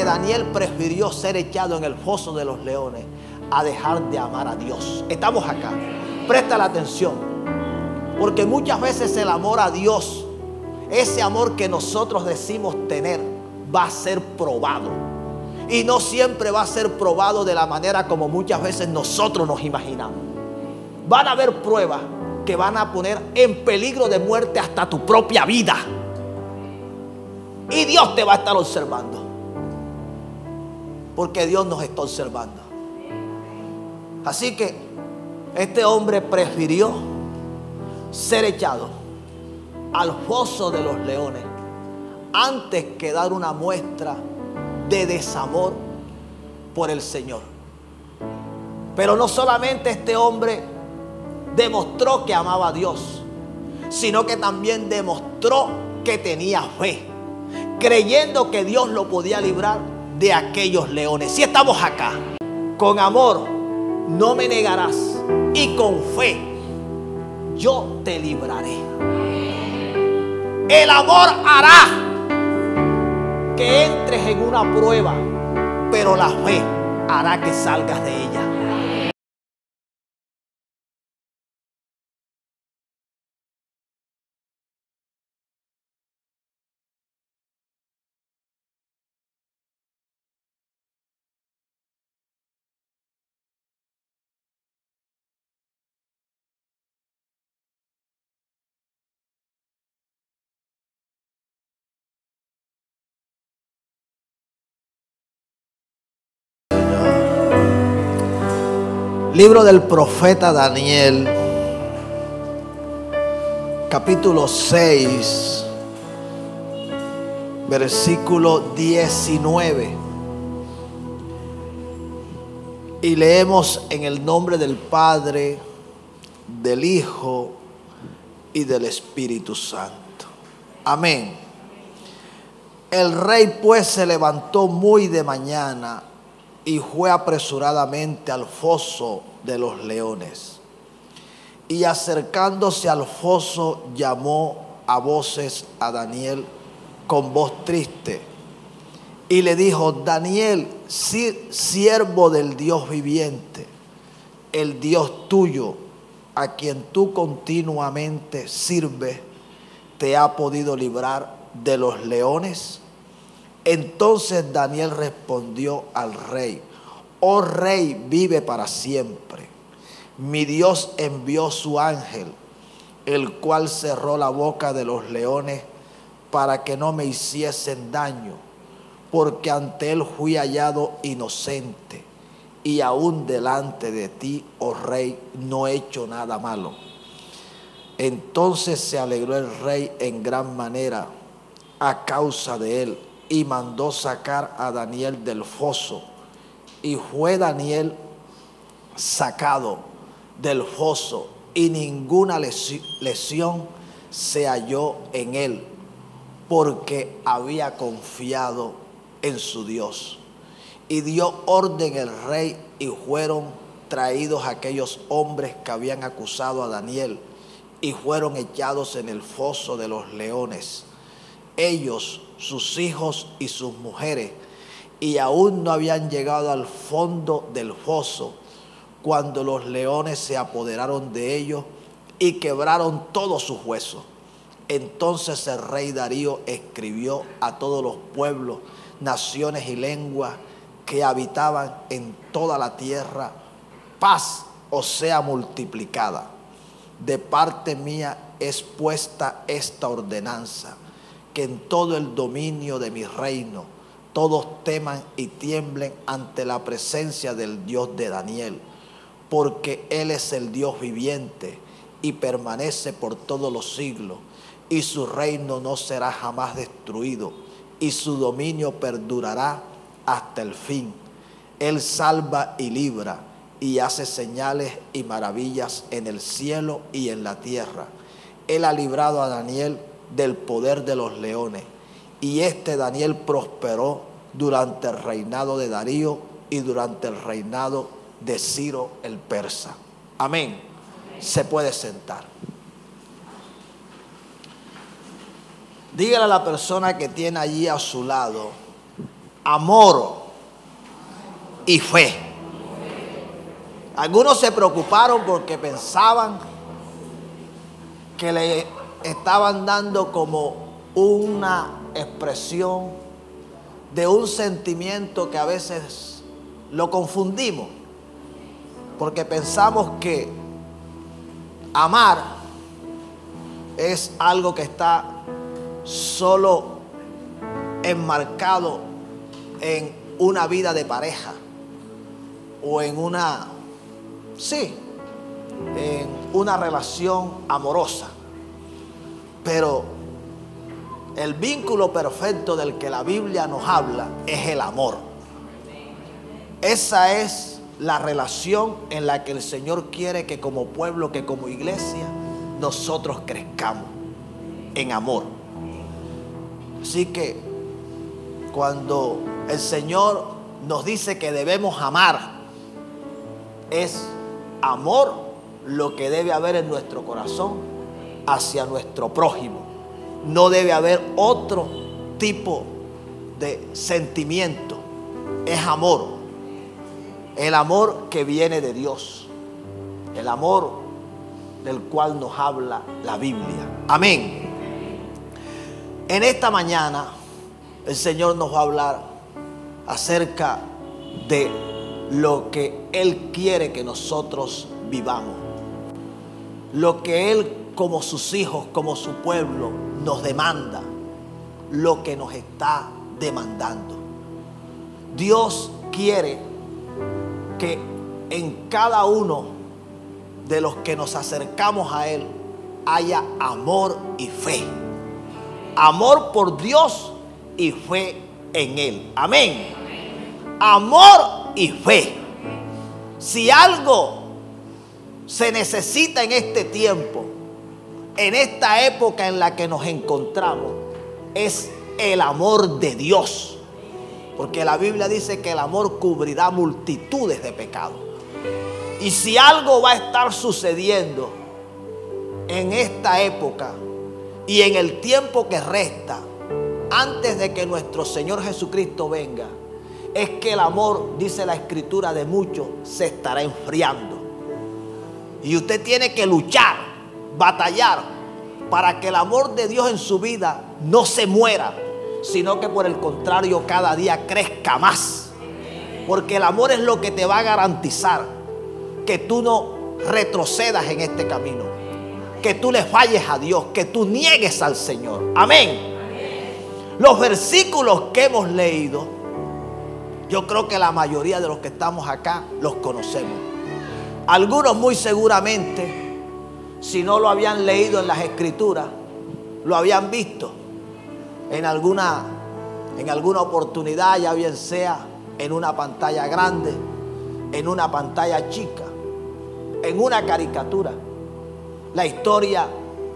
Daniel prefirió ser echado en el foso de los leones a dejar de amar a Dios. Estamos acá. Presta la atención. Porque muchas veces el amor a Dios, ese amor que nosotros decimos tener, va a ser probado. Y no siempre va a ser probado de la manera como muchas veces nosotros nos imaginamos. Van a haber pruebas que van a poner en peligro de muerte hasta tu propia vida. Y Dios te va a estar observando. Porque Dios nos está observando. Así que este hombre prefirió ser echado al foso de los leones antes que dar una muestra de desamor por el Señor. Pero no solamente este hombre demostró que amaba a Dios, sino que también demostró que tenía fe, creyendo que Dios lo podía librar de aquellos leones. Si estamos acá, con amor no me negarás y con fe yo te libraré. El amor hará que entres en una prueba, pero la fe hará que salgas de ella. Libro del profeta Daniel, capítulo 6, versículo 19. Y leemos en el nombre del Padre, del Hijo y del Espíritu Santo. Amén. El rey pues se levantó muy de mañana y fue apresuradamente al foso de los leones. Y acercándose al foso, llamó a voces a Daniel con voz triste. Y le dijo: Daniel, siervo del Dios viviente, el Dios tuyo, a quien tú continuamente sirves, ¿te ha podido librar de los leones? Entonces Daniel respondió al rey: Oh rey, vive para siempre. Mi Dios envió su ángel, el cual cerró la boca de los leones para que no me hiciesen daño, porque ante él fui hallado inocente, y aún delante de ti, oh rey, no he hecho nada malo. Entonces se alegró el rey en gran manera a causa de él, y mandó sacar a Daniel del foso. Y fue Daniel sacado del foso, y ninguna lesión se halló en él, porque había confiado en su Dios. Y dio orden el rey, y fueron traídos aquellos hombres que habían acusado a Daniel, y fueron echados en el foso de los leones, ellos, sus hijos y sus mujeres, y aún no habían llegado al fondo del foso cuando los leones se apoderaron de ellos y quebraron todos sus huesos. Entonces el rey Darío escribió a todos los pueblos, naciones y lenguas que habitaban en toda la tierra: paz os sea multiplicada. De parte mía es puesta esta ordenanza, que en todo el dominio de mi reino todos teman y tiemblen ante la presencia del Dios de Daniel, porque Él es el Dios viviente y permanece por todos los siglos, y su reino no será jamás destruido, y su dominio perdurará hasta el fin. Él salva y libra, y hace señales y maravillas en el cielo y en la tierra. Él ha librado a Daniel del poder de los leones, y Daniel prosperó durante el reinado de Darío y durante el reinado de Ciro el persa. Amén. Se puede sentar. Dígale a la persona que tiene allí a su lado: amor y fe. Algunos se preocuparon porque pensaban que le estaban dando como una expresión de un sentimiento que a veces lo confundimos, porque pensamos que amar es algo que está solo enmarcado en una vida de pareja o en una relación amorosa. Pero el vínculo perfecto del que la Biblia nos habla es el amor. Esa es la relación en la que el Señor quiere que como pueblo, que como iglesia, nosotros crezcamos en amor. Así que cuando el Señor nos dice que debemos amar, es amor lo que debe haber en nuestro corazón hacia nuestro prójimo. No debe haber otro tipo de sentimiento. Es amor. El amor que viene de Dios. El amor del cual nos habla la Biblia. Amén. En esta mañana el Señor nos va a hablar acerca de lo que Él quiere que nosotros vivamos. Lo que Él como sus hijos, como su pueblo, nos demanda. Lo que nos está demandando. Dios quiere que en cada uno de los que nos acercamos a Él haya amor y fe. Amor por Dios y fe en Él. Amén. Amor y fe. Si algo se necesita en este tiempo, en esta época en la que nos encontramos, es el amor de Dios. Porque la Biblia dice que el amor cubrirá multitudes de pecados. Y si algo va a estar sucediendo en esta época y en el tiempo que resta, antes de que nuestro Señor Jesucristo venga, es que el amor, dice la Escritura, de muchos se estará enfriando. Y usted tiene que luchar, batallar, para que el amor de Dios en su vida no se muera, sino que por el contrario cada día crezca más. Porque el amor es lo que te va a garantizar que tú no retrocedas en este camino, que tú le falles a Dios, que tú niegues al Señor. Amén. Los versículos que hemos leído, yo creo que la mayoría de los que estamos acá los conocemos. Algunos muy seguramente, si no lo habían leído en las Escrituras, lo habían visto en alguna oportunidad, ya bien sea en una pantalla grande, en una pantalla chica, en una caricatura. La historia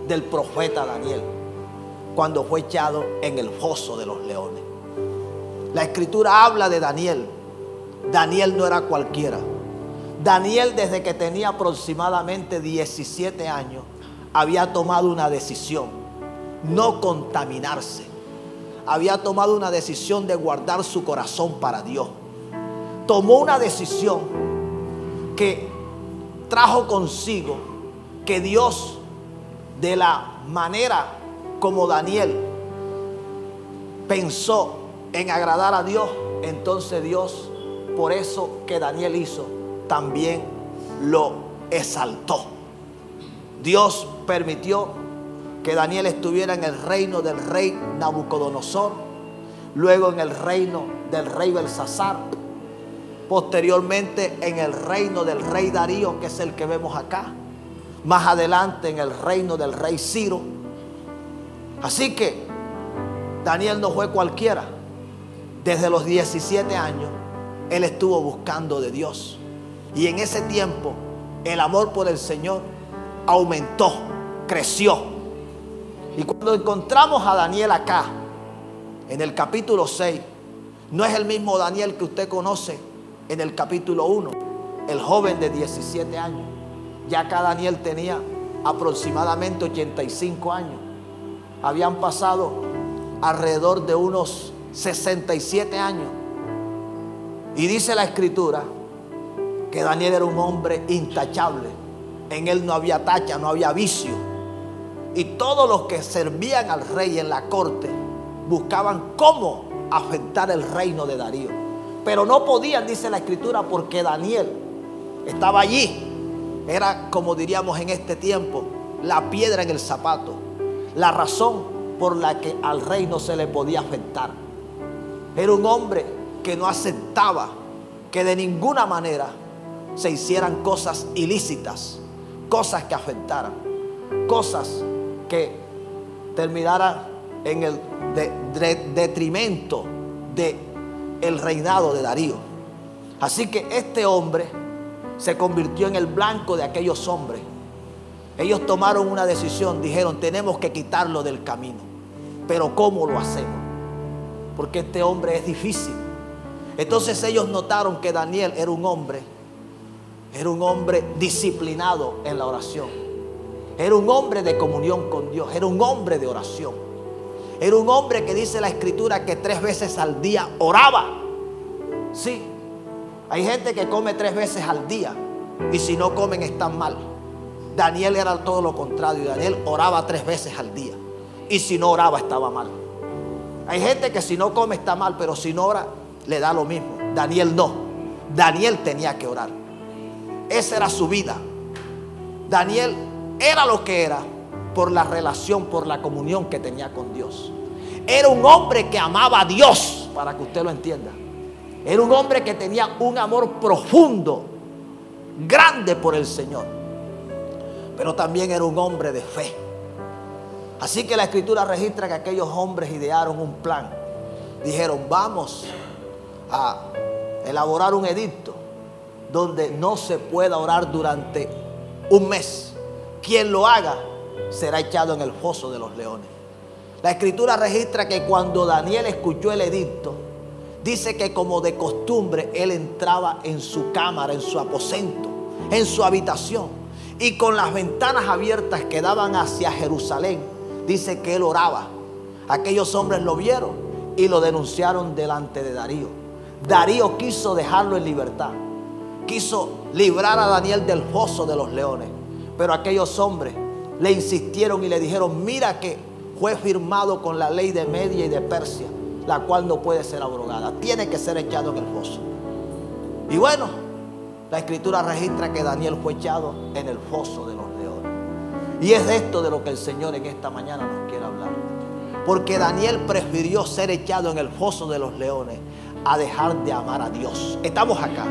del profeta Daniel, cuando fue echado en el foso de los leones. La Escritura habla de Daniel. Daniel no era cualquiera. Daniel, desde que tenía aproximadamente 17 años, había tomado una decisión: no contaminarse. Había tomado una decisión de guardar su corazón para Dios. Tomó una decisión que trajo consigo que Dios, de la manera como Daniel pensó en agradar a Dios, entonces Dios, por eso que Daniel hizo, también lo exaltó. Dios permitió que Daniel estuviera en el reino del rey Nabucodonosor, luego en el reino del rey Belsasar, posteriormente en el reino del rey Darío, que es el que vemos acá, más adelante en el reino del rey Ciro. Así que Daniel no fue cualquiera. Desde los 17 años él estuvo buscando de Dios, y en ese tiempo el amor por el Señor aumentó, creció. Y cuando encontramos a Daniel acá, en el capítulo 6, no es el mismo Daniel que usted conoce en el capítulo 1, el joven de 17 años. Ya acá Daniel tenía aproximadamente 85 años. Habían pasado alrededor de unos 67 años Y dice la Escritura que Daniel era un hombre intachable. En él no había tacha, no había vicio. Y todos los que servían al rey en la corte buscaban cómo afectar el reino de Darío. Pero no podían, dice la Escritura, porque Daniel estaba allí. Era, como diríamos en este tiempo, la piedra en el zapato. La razón por la que al rey no se le podía afectar. Era un hombre que no aceptaba que de ninguna manera se hicieran cosas ilícitas, cosas que afectaran, cosas que terminaran en el detrimento del reinado de Darío. Así que este hombre se convirtió en el blanco de aquellos hombres. Ellos tomaron una decisión, dijeron: tenemos que quitarlo del camino. Pero ¿cómo lo hacemos? Porque este hombre es difícil. Entonces ellos notaron que Daniel era un hombre disciplinado en la oración. Era un hombre de comunión con Dios. Era un hombre de oración. Era un hombre que dice la Escritura que 3 veces al día oraba. Sí, hay gente que come 3 veces al día y si no comen están mal. Daniel era todo lo contrario. Daniel oraba 3 veces al día y si no oraba estaba mal. Hay gente que si no come está mal, pero si no ora le da lo mismo. Daniel no. Daniel tenía que orar. Esa era su vida. Daniel era lo que era por la relación, por la comunión que tenía con Dios. Era un hombre que amaba a Dios, para que usted lo entienda. Era un hombre que tenía un amor profundo, grande por el Señor. Pero también era un hombre de fe. Así que la Escritura registra que aquellos hombres idearon un plan. Dijeron: vamos a elaborar un edicto donde no se pueda orar durante un mes. Quien lo haga será echado en el foso de los leones. La Escritura registra que cuando Daniel escuchó el edicto, dice que como de costumbre él entraba en su cámara, en su aposento, en su habitación, y con las ventanas abiertas que daban hacia Jerusalén, dice que él oraba. Aquellos hombres lo vieron y lo denunciaron delante de Darío. Darío quiso dejarlo en libertad, quiso librar a Daniel del foso de los leones, pero aquellos hombres le insistieron y le dijeron: mira que fue firmado con la ley de Media y de Persia, la cual no puede ser abrogada, tiene que ser echado en el foso. Y bueno, la Escritura registra que Daniel fue echado en el foso de los leones. Y es de esto de lo que el Señor en esta mañana nos quiere hablar. Porque Daniel prefirió ser echado en el foso de los leones a dejar de amar a Dios. Estamos acá.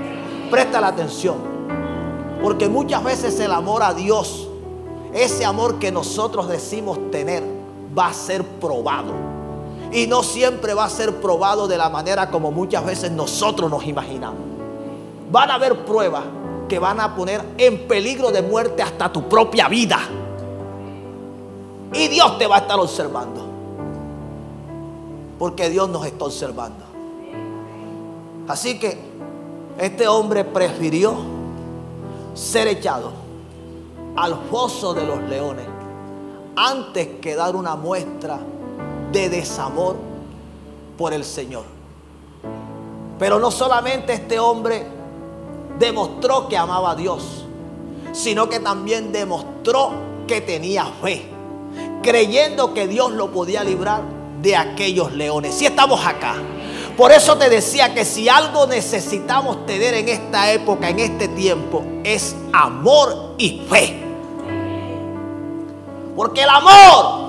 Presta la atención. Porque muchas veces el amor a Dios, ese amor que nosotros decimos tener, va a ser probado. Y no siempre va a ser probado de la manera como muchas veces nosotros nos imaginamos. Van a haber pruebas que van a poner en peligro de muerte hasta tu propia vida. Y Dios te va a estar observando. Porque Dios nos está observando. Así que este hombre prefirió ser echado al foso de los leones antes que dar una muestra de desamor por el Señor. Pero no solamente este hombre demostró que amaba a Dios, sino que también demostró que tenía fe, creyendo que Dios lo podía librar de aquellos leones. Si estamos acá. Por eso te decía que si algo necesitamos tener en esta época, en este tiempo, es amor y fe. Porque el amor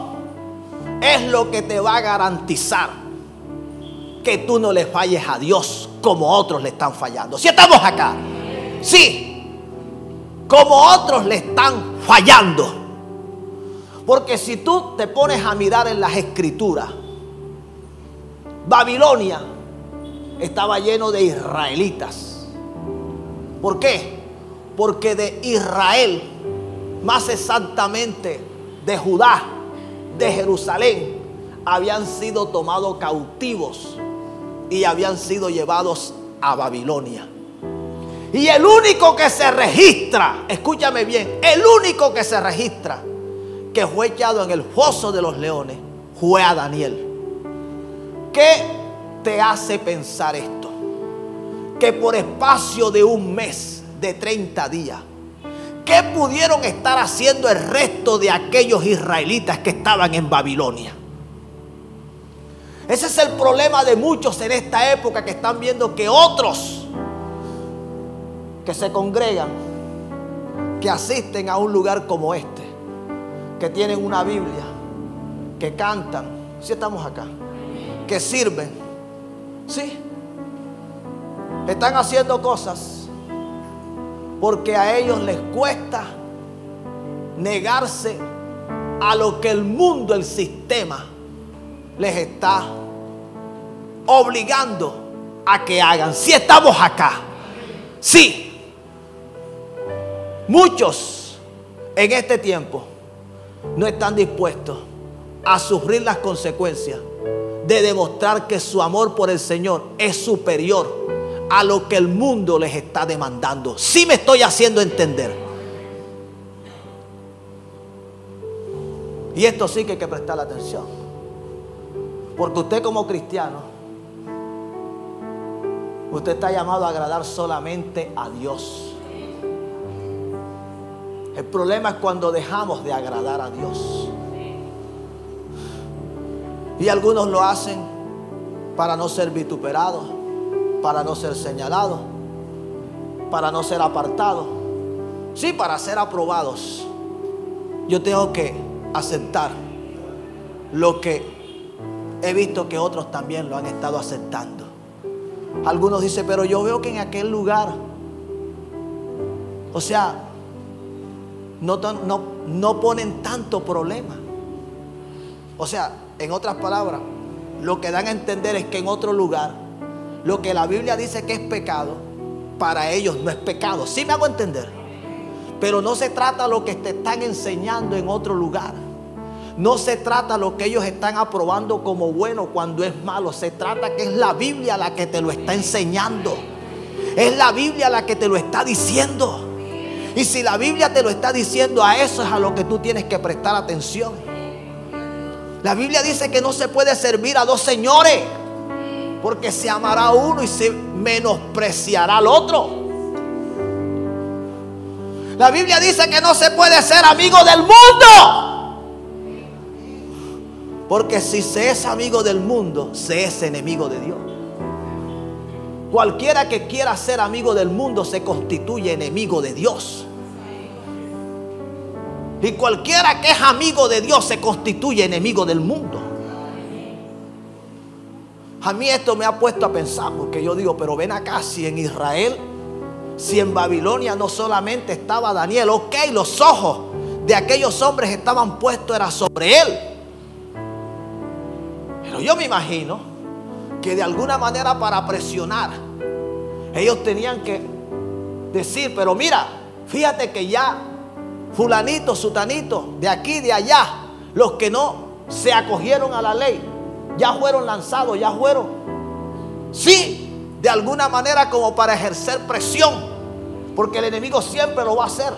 es lo que te va a garantizar que tú no le falles a Dios como otros le están fallando. Si estamos acá. Sí, como otros le están fallando. Porque si tú te pones a mirar en las Escrituras, Babilonia estaba lleno de israelitas. ¿Por qué? Porque de Israel, más exactamente de Judá, de Jerusalén, habían sido tomados cautivos y habían sido llevados a Babilonia. Y el único que se registra, escúchame bien, el único que se registra que fue echado en el foso de los leones fue a Daniel. ¿Qué te hace pensar esto? que por espacio de un mes, de 30 días, ¿qué pudieron estar haciendo el resto de aquellos israelitas que estaban en Babilonia? Ese es el problema de muchos en esta época, que están viendo que otros que se congregan, que asisten a un lugar como este, que tienen una Biblia, que cantan, si estamos acá, que sirven, sí, están haciendo cosas porque a ellos les cuesta negarse a lo que el mundo, el sistema, les está obligando a que hagan. Si estamos acá, sí. Muchos en este tiempo no están dispuestos a sufrir las consecuencias de demostrar que su amor por el Señor es superior a lo que el mundo les está demandando. Sí me estoy haciendo entender. Y esto sí que hay que prestar atención, porque usted como cristiano, usted está llamado a agradar solamente a Dios. El problema es cuando dejamos de agradar a Dios. Y algunos lo hacen para no ser vituperados, para no ser señalados, para no ser apartados, sí, para ser aprobados. Yo tengo que aceptar lo que he visto que otros también lo han estado aceptando. Algunos dicen, pero yo veo que en aquel lugar, o sea, no ponen tanto problema. O sea, en otras palabras, lo que dan a entender es que en otro lugar, lo que la Biblia dice que es pecado, para ellos no es pecado. ¿Sí me hago entender? Pero no se trata lo que te están enseñando en otro lugar. No se trata lo que ellos están aprobando como bueno cuando es malo. Se trata que es la Biblia la que te lo está enseñando. Es la Biblia la que te lo está diciendo. Y si la Biblia te lo está diciendo, a eso es a lo que tú tienes que prestar atención. La Biblia dice que no se puede servir a dos señores, porque se amará a uno y se menospreciará al otro. La Biblia dice que no se puede ser amigo del mundo, porque si se es amigo del mundo, se es enemigo de Dios. Cualquiera que quiera ser amigo del mundo se constituye enemigo de Dios. Y cualquiera que es amigo de Dios se constituye enemigo del mundo. A mí esto me ha puesto a pensar, porque yo digo, pero ven acá, si en Israel, si en Babilonia no solamente estaba Daniel, ok, los ojos de aquellos hombres estaban puestos, era sobre él. Pero yo me imagino que de alguna manera, para presionar, ellos tenían que decir, pero mira, fíjate que ya fulanito, sutanito, de aquí, de allá, los que no se acogieron a la ley, ya fueron lanzados, ya fueron, sí, de alguna manera como para ejercer presión, porque el enemigo siempre lo va a hacer.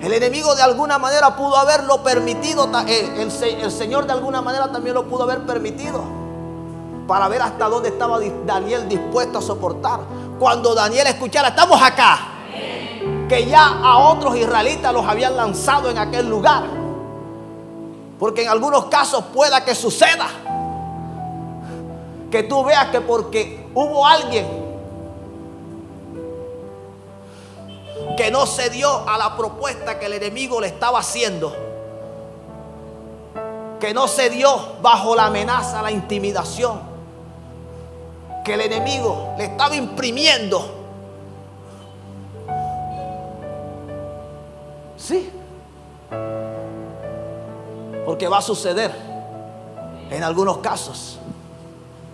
El enemigo de alguna manera pudo haberlo permitido, el Señor de alguna manera también lo pudo haber permitido, para ver hasta dónde estaba Daniel dispuesto a soportar. Cuando Daniel escuchara, estamos acá, que ya a otros israelitas los habían lanzado en aquel lugar, porque en algunos casos pueda que suceda que tú veas que porque hubo alguien que no se dio a la propuesta que el enemigo le estaba haciendo, que no se dio bajo la amenaza, la intimidación que el enemigo le estaba imprimiendo. Sí, porque va a suceder en algunos casos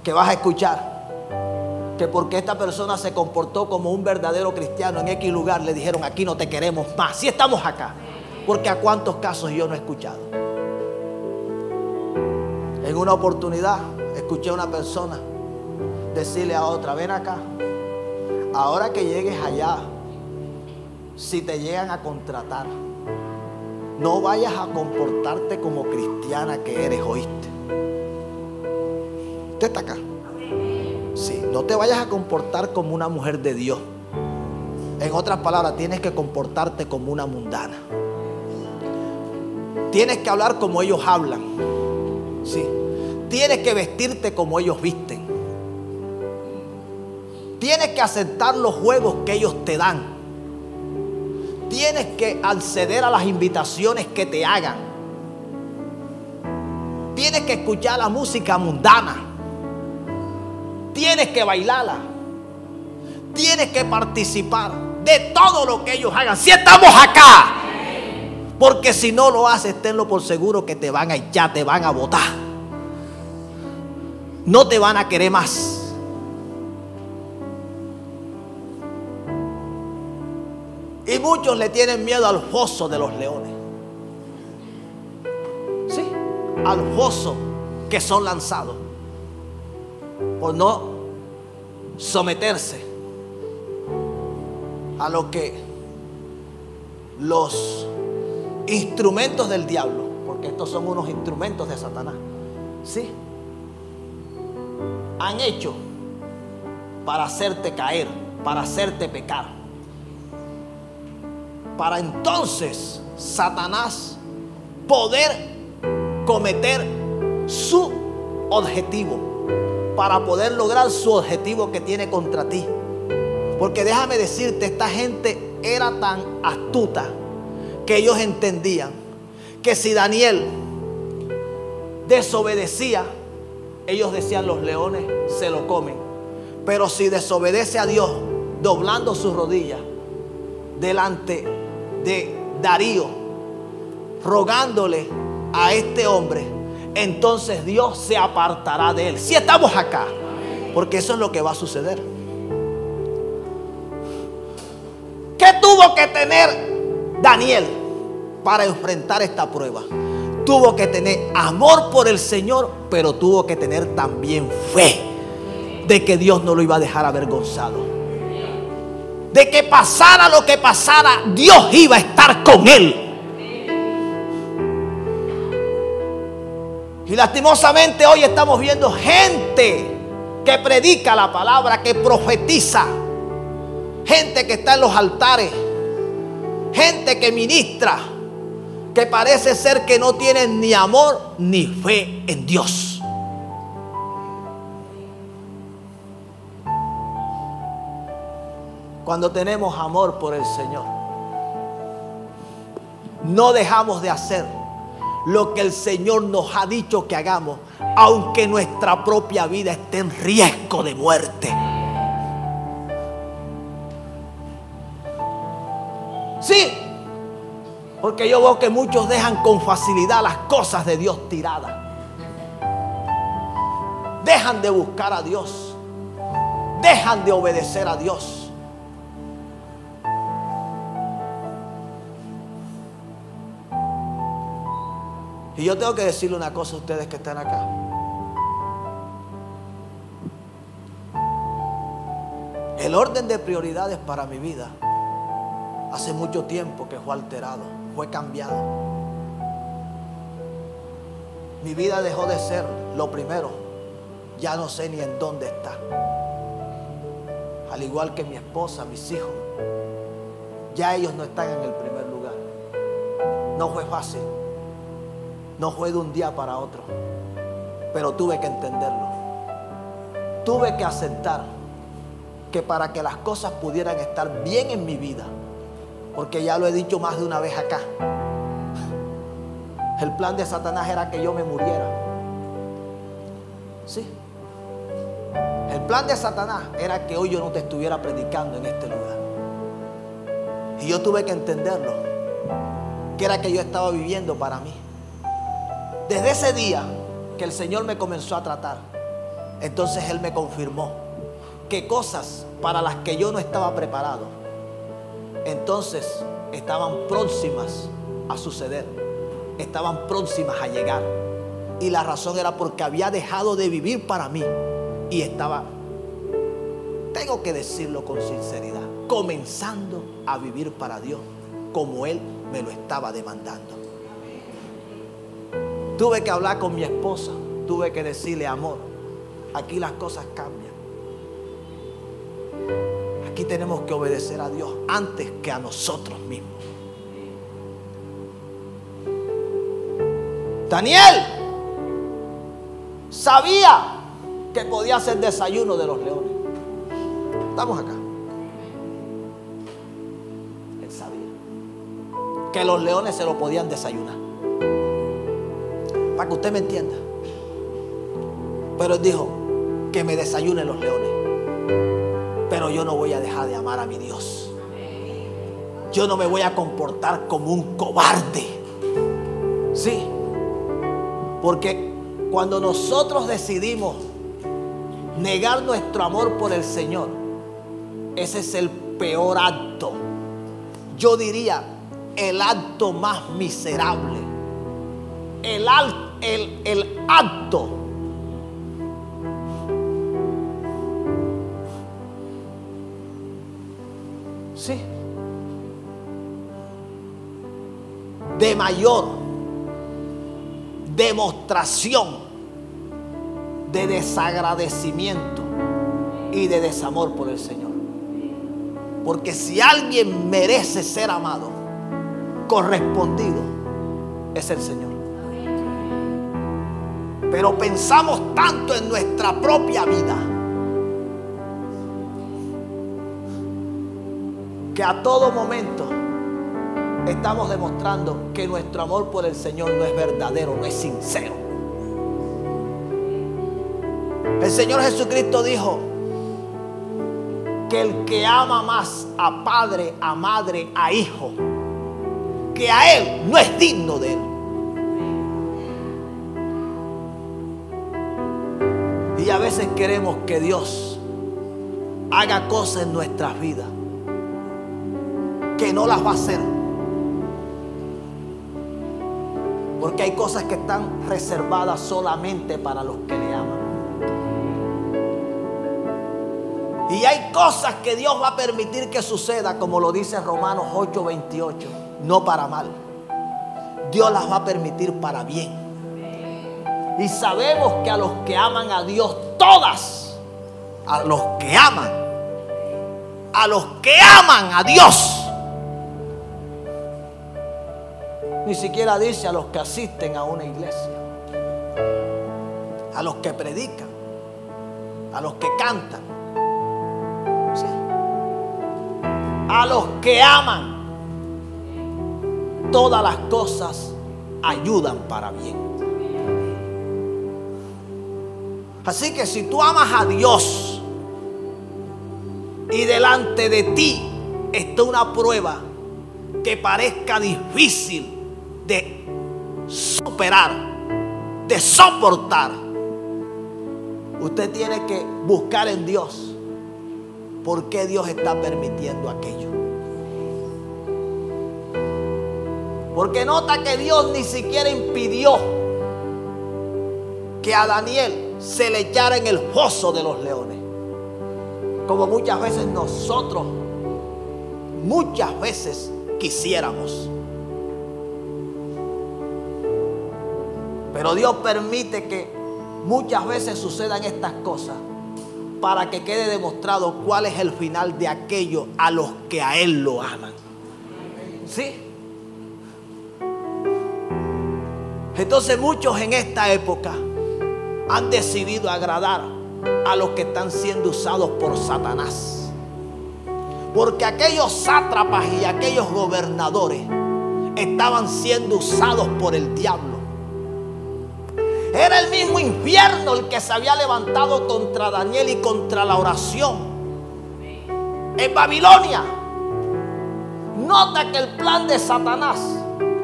que vas a escuchar que porque esta persona se comportó como un verdadero cristiano en X lugar, le dijeron, aquí no te queremos más. Si estamos acá, porque a cuántos casos yo no he escuchado. En una oportunidad escuché a una persona decirle a otra, ven acá, ahora que llegues allá, si te llegan a contratar, no vayas a comportarte como cristiana que eres, ¿oíste? ¿Usted está acá? Sí, no te vayas a comportar como una mujer de Dios. En otras palabras, tienes que comportarte como una mundana. Tienes que hablar como ellos hablan. Sí. Tienes que vestirte como ellos visten. Tienes que aceptar los juegos que ellos te dan. Tienes que acceder a las invitaciones que te hagan. Tienes que escuchar la música mundana. Tienes que bailarla. Tienes que participar de todo lo que ellos hagan. Si estamos acá. Porque si no lo haces, tenlo por seguro que te van a echar, te van a botar. No te van a querer más. Y muchos le tienen miedo al foso de los leones. Sí, al foso que son lanzados por no someterse a lo que los instrumentos del diablo, porque estos son unos instrumentos de Satanás, sí, han hecho para hacerte caer, para hacerte pecar. Para entonces Satanás poder cometer su objetivo, para poder lograr su objetivo que tiene contra ti. Porque déjame decirte, esta gente era tan astuta que ellos entendían que si Daniel desobedecía, ellos decían, los leones se lo comen. Pero si desobedece a Dios, doblando sus rodillas delante de Darío, rogándole a este hombre, entonces Dios se apartará de él. Si estamos acá, porque eso es lo que va a suceder. ¿Qué tuvo que tener Daniel para enfrentar esta prueba? Tuvo que tener amor por el Señor, pero tuvo que tener también fe de que Dios no lo iba a dejar avergonzado. De que pasara lo que pasara, Dios iba a estar con él. Y lastimosamente hoy estamos viendo gente que predica la palabra, que profetiza, gente que está en los altares, gente que ministra, que parece ser que no tienen ni amor ni fe en Dios. Cuando tenemos amor por el Señor, no dejamos de hacer lo que el Señor nos ha dicho que hagamos, aunque nuestra propia vida esté en riesgo de muerte. Sí, porque yo veo que muchos dejan con facilidad las cosas de Dios tiradas. Dejan de buscar a Dios. Dejan de obedecer a Dios. Y yo tengo que decirle una cosa a ustedes que están acá. El orden de prioridades para mi vida hace mucho tiempo que fue alterado, fue cambiado. Mi vida dejó de ser lo primero. Ya no sé ni en dónde está. Al igual que mi esposa, mis hijos, ya ellos no están en el primer lugar. No fue fácil. No fue de un día para otro, pero tuve que entenderlo. Tuve que aceptar que para que las cosas pudieran estar bien en mi vida, porque ya lo he dicho más de una vez acá, el plan de Satanás era que yo me muriera. Sí. El plan de Satanás era que hoy yo no te estuviera predicando en este lugar. Y yo tuve que entenderlo, que era que yo estaba viviendo para mí. Desde ese día que el Señor me comenzó a tratar, entonces Él me confirmó que cosas para las que yo no estaba preparado, entonces estaban próximas a suceder, estaban próximas a llegar. Y la razón era porque había dejado de vivir para mí y estaba, tengo que decirlo con sinceridad, comenzando a vivir para Dios como Él me lo estaba demandando. Tuve que hablar con mi esposa, tuve que decirle, amor, aquí las cosas cambian. aquí tenemos que obedecer a Dios antes que a nosotros mismos. Daniel sabía que podía hacer desayuno de los leones. Estamos acá. Él sabía que los leones se lo podían desayunar. Para que usted me entienda. Pero él dijo que me desayunen los leones. Pero yo no voy a dejar de amar a mi Dios. Yo no me voy a comportar como un cobarde. Sí. Porque cuando nosotros decidimos negar nuestro amor por el Señor, ese es el peor acto. Yo diría el acto más miserable. El acto sí de mayor demostración de desagradecimiento y de desamor por el Señor. Porque si alguien merece ser amado, correspondido, es el Señor. Pero pensamos tanto en nuestra propia vida que a todo momento estamos demostrando que nuestro amor por el Señor no es verdadero, no es sincero. El Señor Jesucristo dijo que el que ama más a padre, a madre, a hijo, que a él, no es digno de él. Y a veces queremos que Dios haga cosas en nuestras vidas que no las va a hacer. Porque hay cosas que están reservadas solamente para los que le aman. Y hay cosas que Dios va a permitir que suceda, como lo dice Romanos 8:28, no para mal. Dios las va a permitir para bien. Y sabemos que a los que aman a Dios, todas, a los que aman a Dios, ni siquiera dice a los que asisten a una iglesia, a los que predican, a los que cantan, ¿sí? A los que aman, todas las cosas ayudan para bien. Así que si tú amas a Dios y delante de ti está una prueba que parezca difícil de superar, de soportar, usted tiene que buscar en Dios por qué Dios está permitiendo aquello. Porque nota que Dios ni siquiera impidió que a Daniel se le echara en el foso de los leones, como muchas veces nosotros quisiéramos. Pero Dios permite que muchas veces sucedan estas cosas para que quede demostrado cuál es el final de aquello a los que a Él lo aman. ¿Sí? Entonces muchos en esta época han decidido agradar a los que están siendo usados por Satanás. Porque aquellos sátrapas y aquellos gobernadores estaban siendo usados por el diablo. Era el mismo infierno el que se había levantado contra Daniel y contra la oración en Babilonia. Nota que el plan de Satanás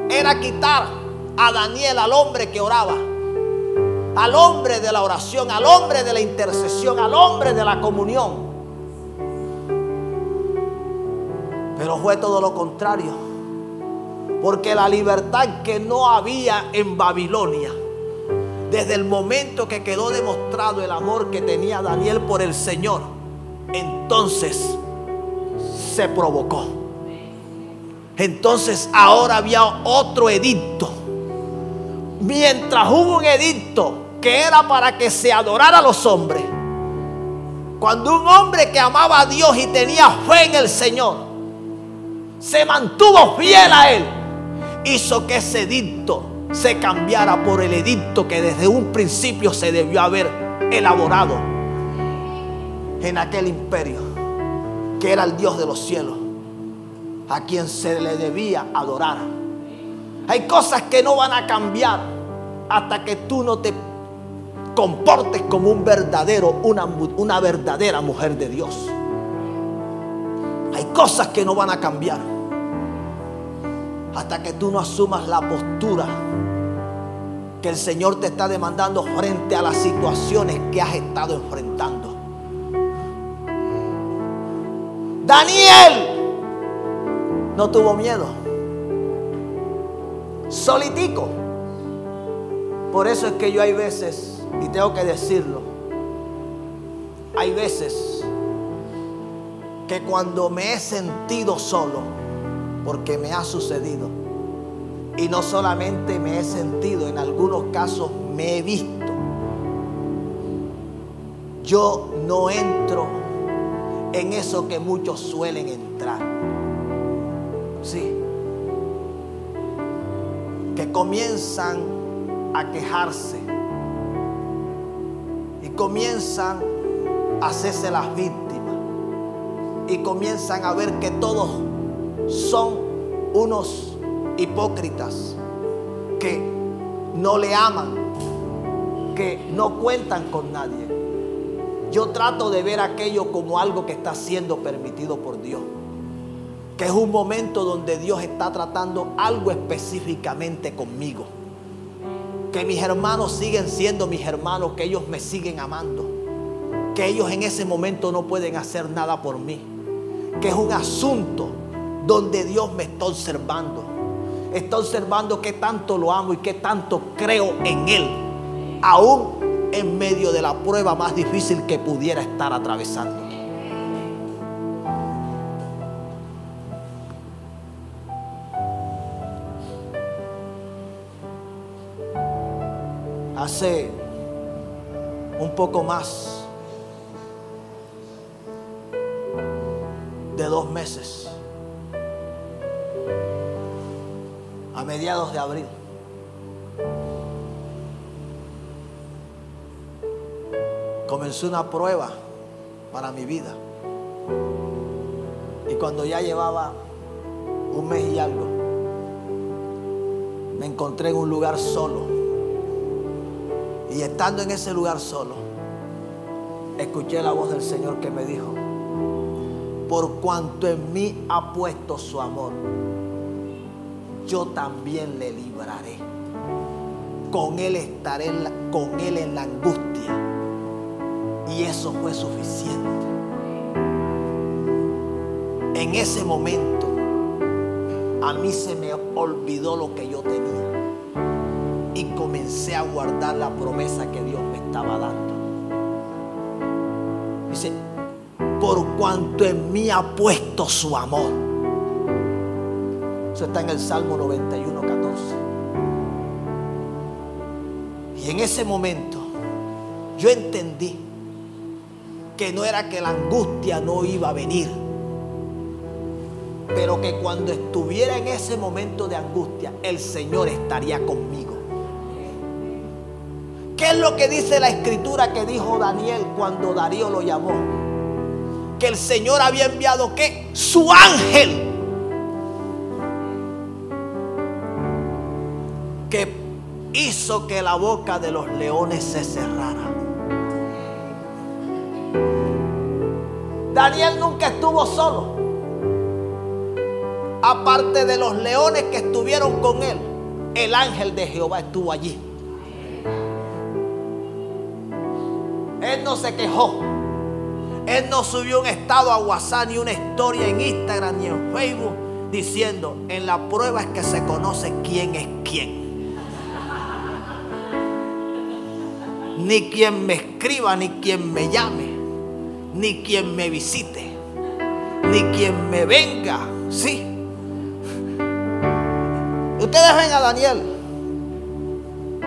era quitar a Daniel, al hombre que oraba, al hombre de la oración, al hombre de la intercesión, al hombre de la comunión. Pero fue todo lo contrario, porque la libertad que no había en Babilonia, desde el momento que quedó demostrado el amor que tenía Daniel por el Señor, entonces se provocó. Entonces ahora había otro edicto. Mientras hubo un edicto que era para que se adorara a los hombres, Cuando un hombre que amaba a Dios y tenía fe en el Señor se mantuvo fiel a Él, hizo que ese edicto se cambiara por el edicto que desde un principio se debió haber elaborado en aquel imperio, que era el Dios de los cielos, a quien se le debía adorar. Hay cosas que no van a cambiar hasta que tú no te comportes como un verdadero, una verdadera mujer de Dios. Hay cosas que no van a cambiar hasta que tú no asumas la postura que el Señor te está demandando frente a las situaciones que has estado enfrentando. Daniel no tuvo miedo, solitico. Por eso es que yo hay veces, y tengo que decirlo, hay veces que cuando me he sentido solo, porque me ha sucedido, y no solamente me he sentido, en algunos casos me he visto, yo no entro en eso que muchos suelen entrar. Sí, que comienzan a quejarse y comienzan a hacerse las víctimas y comienzan a ver que todos son unos hipócritas que no le aman, que no cuentan con nadie. Yo trato de ver aquello como algo que está siendo permitido por Dios, que es un momento donde Dios está tratando algo específicamente conmigo, que mis hermanos siguen siendo mis hermanos, que ellos me siguen amando, que ellos en ese momento no pueden hacer nada por mí, que es un asunto donde Dios me está observando qué tanto lo amo y qué tanto creo en Él, aún en medio de la prueba más difícil que pudiera estar atravesando. Hace un poco más de 2 meses, a mediados de abril, comenzó una prueba para mi vida. Y cuando ya llevaba 1 mes y algo, me encontré en un lugar solo. Y estando en ese lugar solo, escuché la voz del Señor que me dijo: por cuanto en mí ha puesto su amor, yo también le libraré. Con Él estaré con Él en la angustia. Y eso fue suficiente. En ese momento, a mí se me olvidó lo que yo tenía y comencé a guardar la promesa que Dios me estaba dando. Dice: por cuanto en mí ha puesto su amor. Eso está en el Salmo 91, 14. Y en ese momento yo entendí que no era que la angustia no iba a venir, pero que cuando estuviera en ese momento de angustia, el Señor estaría conmigo. ¿Qué es lo que dice la Escritura que dijo Daniel cuando Darío lo llamó? Que el Señor había enviado ¿qué? Su ángel, que hizo que la boca de los leones se cerrara. Daniel nunca estuvo solo. Aparte de los leones que estuvieron con él, el ángel de Jehová estuvo allí. Él no se quejó. Él no subió un estado a WhatsApp, ni una historia en Instagram, ni en Facebook, diciendo: en la prueba es que se conoce quién es quién. Ni quien me escriba, ni quien me llame, ni quien me visite, ni quien me venga. Sí. Ustedes ven a Daniel.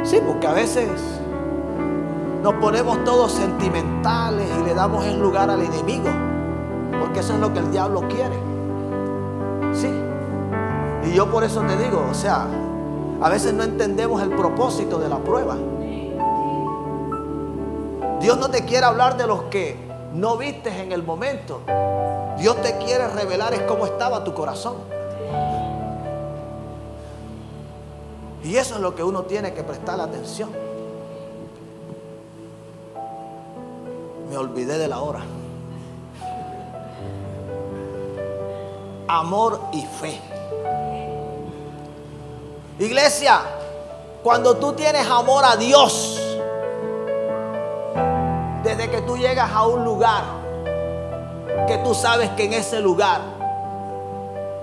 Sí, porque a veces nos ponemos todos sentimentales y le damos el lugar al enemigo, porque eso es lo que el diablo quiere. Sí. Y yo por eso te digo, o sea, a veces no entendemos el propósito de la prueba. Dios no te quiere hablar de los que no vistes en el momento. Dios te quiere revelar es cómo estaba tu corazón. Y eso es lo que uno tiene que prestar atención. Me olvidé de la hora. Amor y fe. Iglesia, cuando tú tienes amor a Dios, desde que tú llegas a un lugar que tú sabes que en ese lugar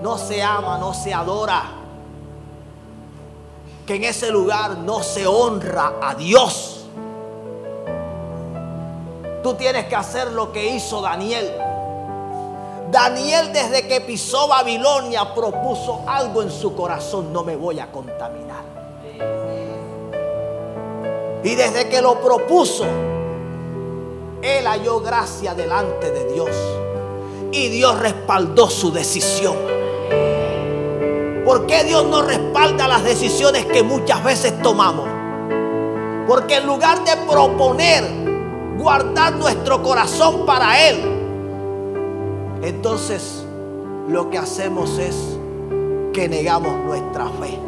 no se ama, no se adora, que en ese lugar no se honra a Dios, tú tienes que hacer lo que hizo Daniel. Daniel, desde que pisó Babilonia, propuso algo en su corazón: no me voy a contaminar. Y desde que lo propuso, él halló gracia delante de Dios. Y Dios respaldó su decisión. ¿Por qué Dios no respalda las decisiones que muchas veces tomamos? Porque en lugar de proponer guardar nuestro corazón para Él, entonces lo que hacemos es que negamos nuestra fe.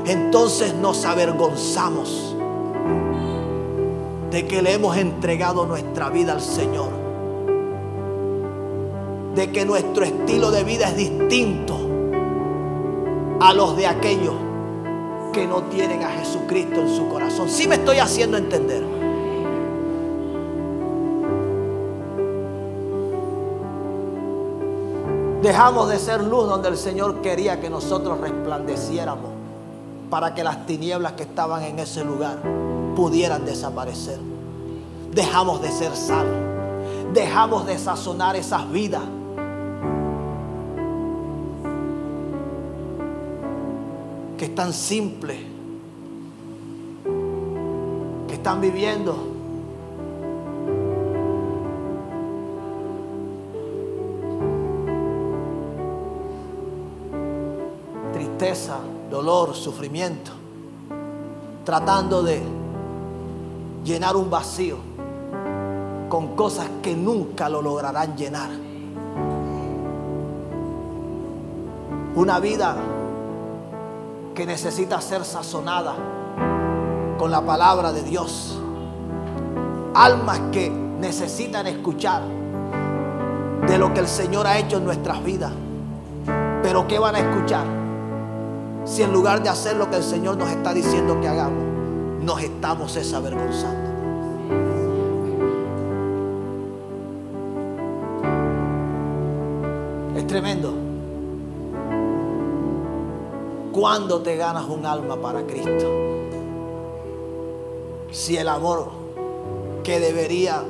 Entonces nos avergonzamos de que le hemos entregado nuestra vida al Señor, de que nuestro estilo de vida es distinto a los de aquellos que no tienen a Jesucristo en su corazón. ¿Sí me estoy haciendo entender? Dejamos de ser luz donde el Señor quería que nosotros resplandeciéramos, para que las tinieblas que estaban en ese lugar pudieran desaparecer. Dejamos de ser sal, dejamos de sazonar esas vidas que están simples, que están viviendo tristeza, dolor, sufrimiento, tratando de llenar un vacío con cosas que nunca lo lograrán llenar. Una vida que necesita ser sazonada con la palabra de Dios. Almas que necesitan escuchar de lo que el Señor ha hecho en nuestras vidas. Pero ¿qué van a escuchar si en lugar de hacer lo que el Señor nos está diciendo que hagamos, nos estamos avergonzando? Es tremendo. ¿Cuándo te ganas un alma para Cristo? Si el amor que debería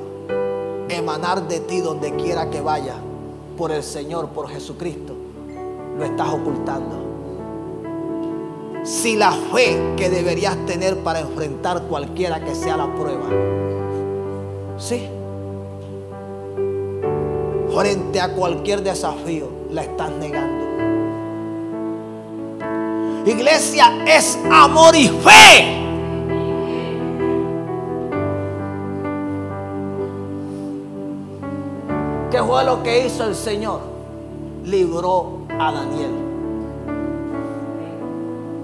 emanar de ti donde quiera que vaya por el Señor, por Jesucristo, lo estás ocultando. Si la fe que deberías tener para enfrentar cualquiera que sea la prueba, sí, frente a cualquier desafío, la estás negando. Iglesia, es amor y fe. ¿Qué fue lo que hizo el Señor? Libró a Daniel.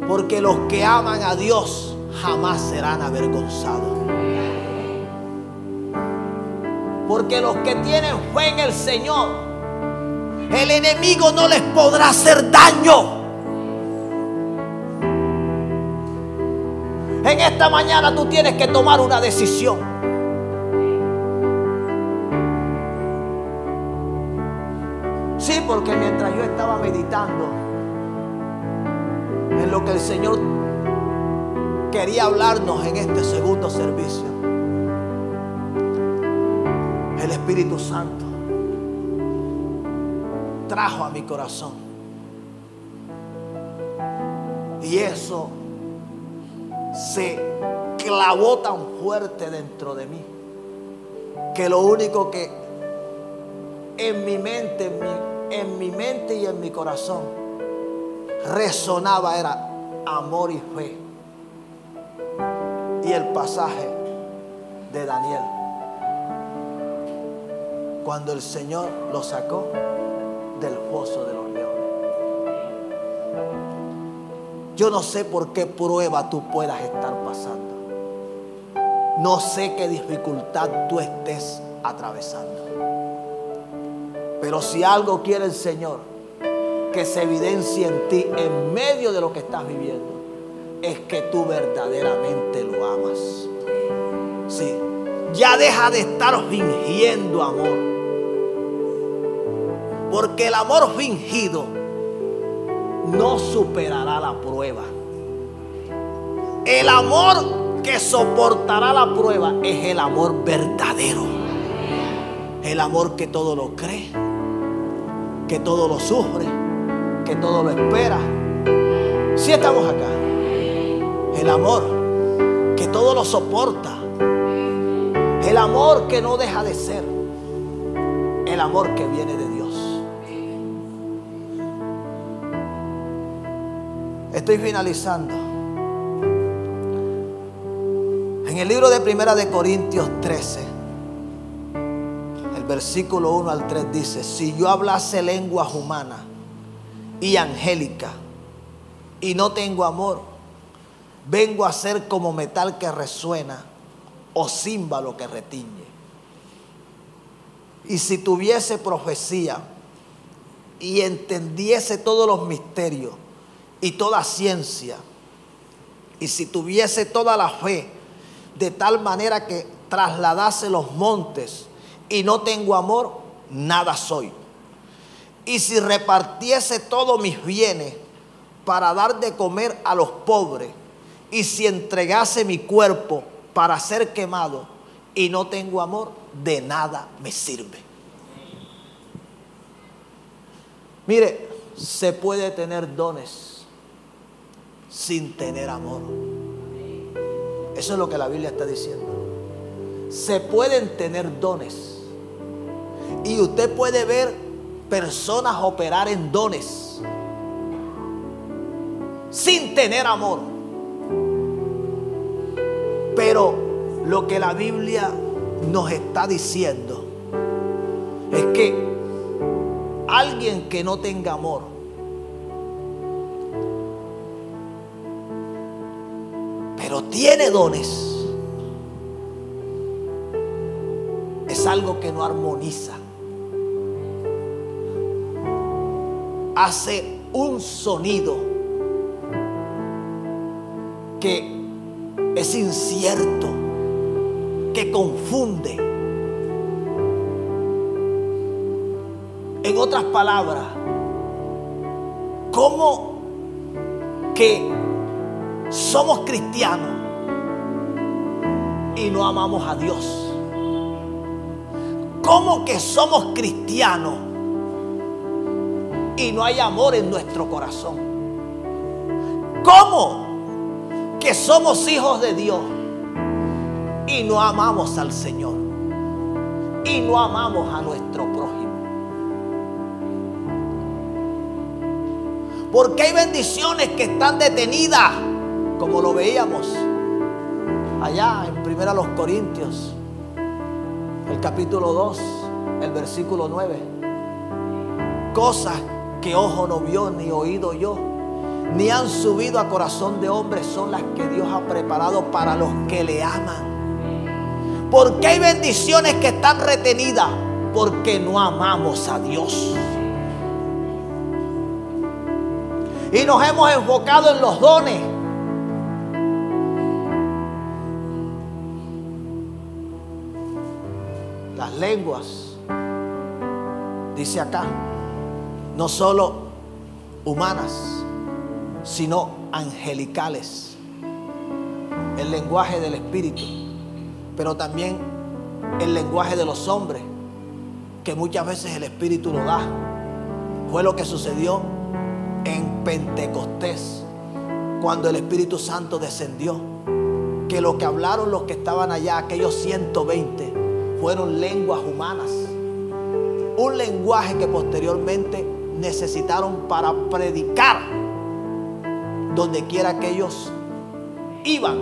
Porque los que aman a Dios jamás serán avergonzados. Porque los que tienen fe en el Señor, el enemigo no les podrá hacer daño. En esta mañana tú tienes que tomar una decisión. Sí, porque mientras yo estaba meditando en lo que el Señor quería hablarnos en este segundo servicio, el Espíritu Santo trajo a mi corazón. Y eso se clavó tan fuerte dentro de mí que lo único que en mi mente y en mi corazón resonaba era amor y fe. Y el pasaje de Daniel, cuando el Señor lo sacó del foso de los leones. Yo no sé por qué prueba tú puedas estar pasando. No sé qué dificultad tú estés atravesando. Pero si algo quiere el Señor que se evidencie en ti en medio de lo que estás viviendo, es que tú verdaderamente lo amas. Sí, ya deja de estar fingiendo amor. Porque el amor fingido no superará la prueba. El amor que soportará la prueba es el amor verdadero. El amor que todo lo cree, que todo lo sufre, que todo lo espera. Si estamos acá. El amor que todo lo soporta. El amor que no deja de ser. El amor que viene de Dios. Estoy finalizando. En el libro de Primera de Corintios 13, el versículo 1 al 3 dice: si yo hablase lenguas humanas y angélicas y no tengo amor, vengo a ser como metal que resuena o címbalo que retiñe. Y si tuviese profecía y entendiese todos los misterios y toda ciencia, y si tuviese toda la fe de tal manera que trasladase los montes y no tengo amor, nada soy. Y si repartiese todos mis bienes para dar de comer a los pobres, y si entregase mi cuerpo para ser quemado y no tengo amor, de nada me sirve. Mire, se puede tener dones sin tener amor. Eso es lo que la Biblia está diciendo. Se pueden tener dones y usted puede ver personas operar en dones sin tener amor. Pero lo que la Biblia nos está diciendo es que alguien que no tenga amor pero tiene dones, es algo que no armoniza. Hace un sonido que es incierto, que confunde. En otras palabras, ¿cómo que somos cristianos y no amamos a Dios? ¿Cómo que somos cristianos y no hay amor en nuestro corazón? ¿Cómo que somos hijos de Dios y no amamos al Señor y no amamos a nuestro prójimo? Porque hay bendiciones que están detenidas, como lo veíamos allá en 1 Corintios, el capítulo 2, el versículo 9. Cosas que ojo no vio ni oído yo, ni han subido a corazón de hombre, son las que Dios ha preparado para los que le aman. ¿Por qué hay bendiciones que están retenidas? Porque no amamos a Dios. Y nos hemos enfocado en los dones. Las lenguas, dice acá, no solo humanas, sino angelicales. El lenguaje del Espíritu, pero también el lenguaje de los hombres, que muchas veces el Espíritu lo da. Fue lo que sucedió en Pentecostés, cuando el Espíritu Santo descendió que lo que hablaron los que estaban allá, aquellos 120, fueron lenguas humanas. Un lenguaje que posteriormente necesitaron para predicar donde quiera que ellos iban.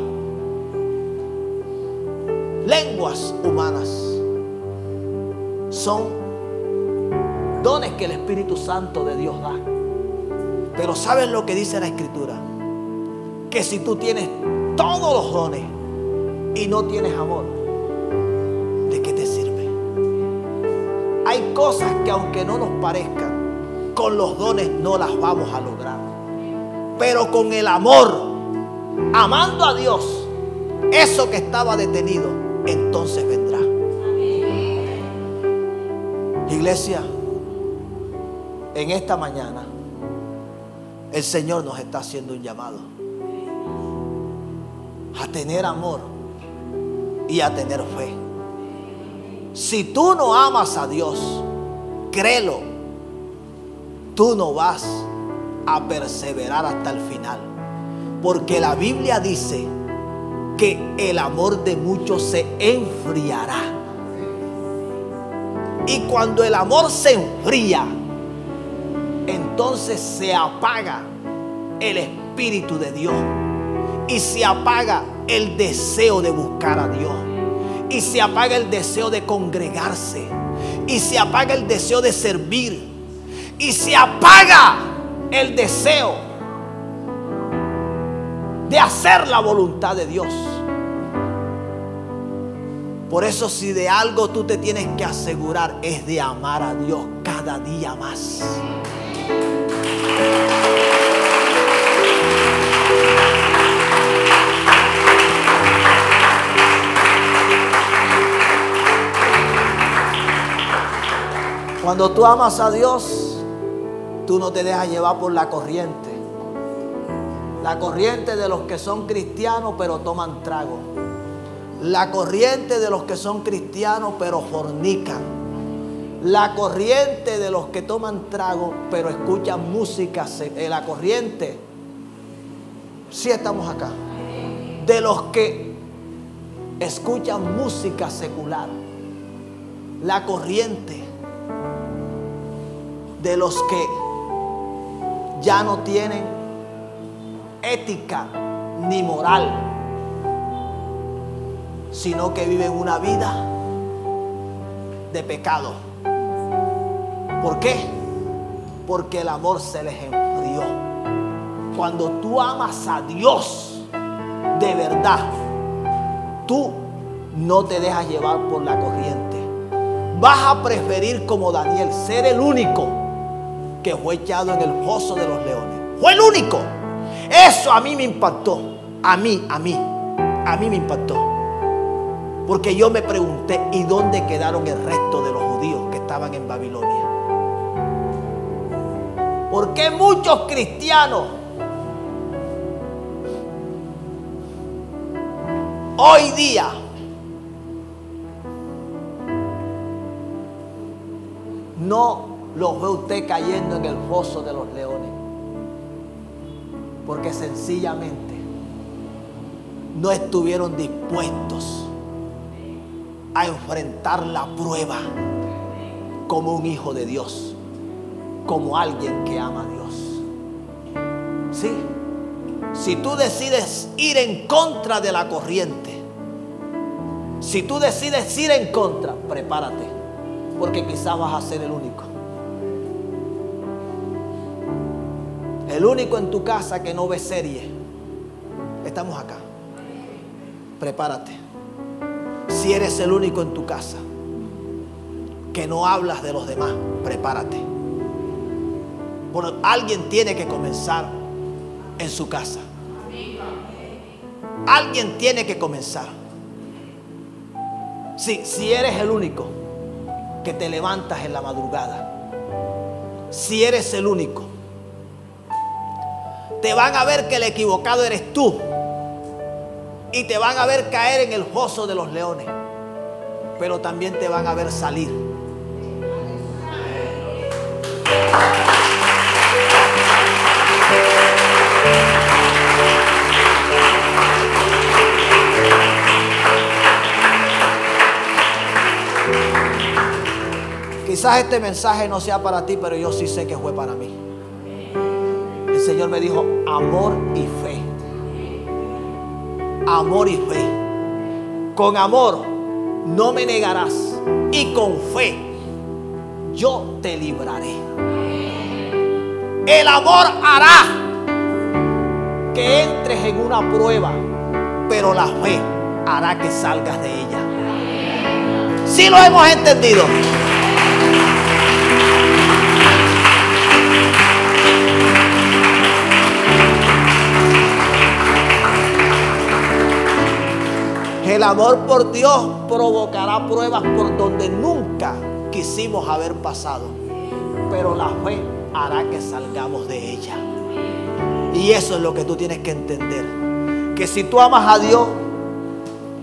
Lenguas humanas son dones que el Espíritu Santo de Dios da. Pero ¿sabes lo que dice la Escritura? Que si tú tienes todos los dones y no tienes amor, ¿de qué te sirve? Hay cosas que aunque no nos parezcan, con los dones no las vamos a lograr. Pero con el amor, amando a Dios, eso que estaba detenido, entonces vendrá. Iglesia, en esta mañana el Señor nos está haciendo un llamado a tener amor y a tener fe. Si tú no amas a Dios, créelo, tú no vas a perseverar hasta el final. Porque la Biblia dice que el amor de muchos se enfriará. Y cuando el amor se enfría, entonces se apaga el Espíritu de Dios. Y se apaga el deseo de buscar a Dios. Y se apaga el deseo de congregarse. Y se apaga el deseo de servir. Y se apaga el deseo de hacer la voluntad de Dios. Por eso, si de algo tú te tienes que asegurar, es de amar a Dios cada día más. Cuando tú amas a Dios, tú no te dejas llevar por la corriente. La corriente de los que son cristianos pero toman trago. La corriente de los que son cristianos pero fornican. La corriente de los que toman trago pero escuchan música. La corriente, sí estamos acá, de los que escuchan música secular. La corriente de los que ya no tienen ética ni moral, sino que viven una vida de pecado. ¿Por qué? Porque el amor se les enfrió. Cuando tú amas a Dios de verdad, tú no te dejas llevar por la corriente. Vas a preferir, como Daniel, ser el único que fue echado en el foso de los leones. Fue el único. Eso a mí me impactó. A mí me impactó. Porque yo me pregunté, ¿y dónde quedaron el resto de los judíos que estaban en Babilonia? ¿Por qué muchos cristianos hoy día no los ve usted cayendo en el foso de los leones? Porque sencillamente no estuvieron dispuestos a enfrentar la prueba como un hijo de Dios, como alguien que ama a Dios. Sí, si tú decides ir en contra de la corriente, si tú decides ir en contra, prepárate, porque quizás vas a ser el único. El único en tu casa que no ve serie. Estamos acá. Prepárate. Si eres el único en tu casa que no hablas de los demás, prepárate. Porque alguien tiene que comenzar en su casa. Alguien tiene que comenzar. Si eres el único que te levantas en la madrugada, si eres el único, te van a ver que el equivocado eres tú y te van a ver caer en el foso de los leones, pero también te van a ver salir. Quizás este mensaje no sea para ti, pero yo sí sé que fue para mí. El Señor me dijo amor y fe. Amor y fe. Con amor no me negarás, y con fe yo te libraré. El amor hará que entres en una prueba, pero la fe hará que salgas de ella. ¿Sí lo hemos entendido? El amor por Dios provocará pruebas por donde nunca quisimos haber pasado, pero la fe hará que salgamos de ella. Y eso es lo que tú tienes que entender, que si tú amas a Dios,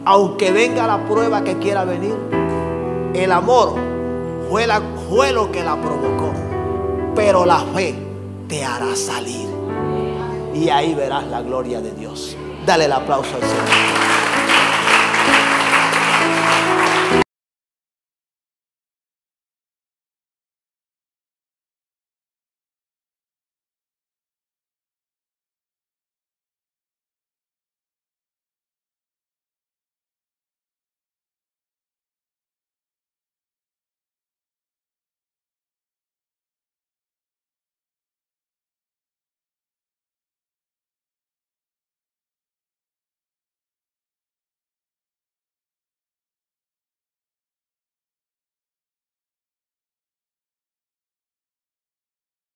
aunque venga la prueba que quiera venir, el amor fue lo que la provocó, pero la fe te hará salir, y ahí verás la gloria de Dios. Dale el aplauso al Señor.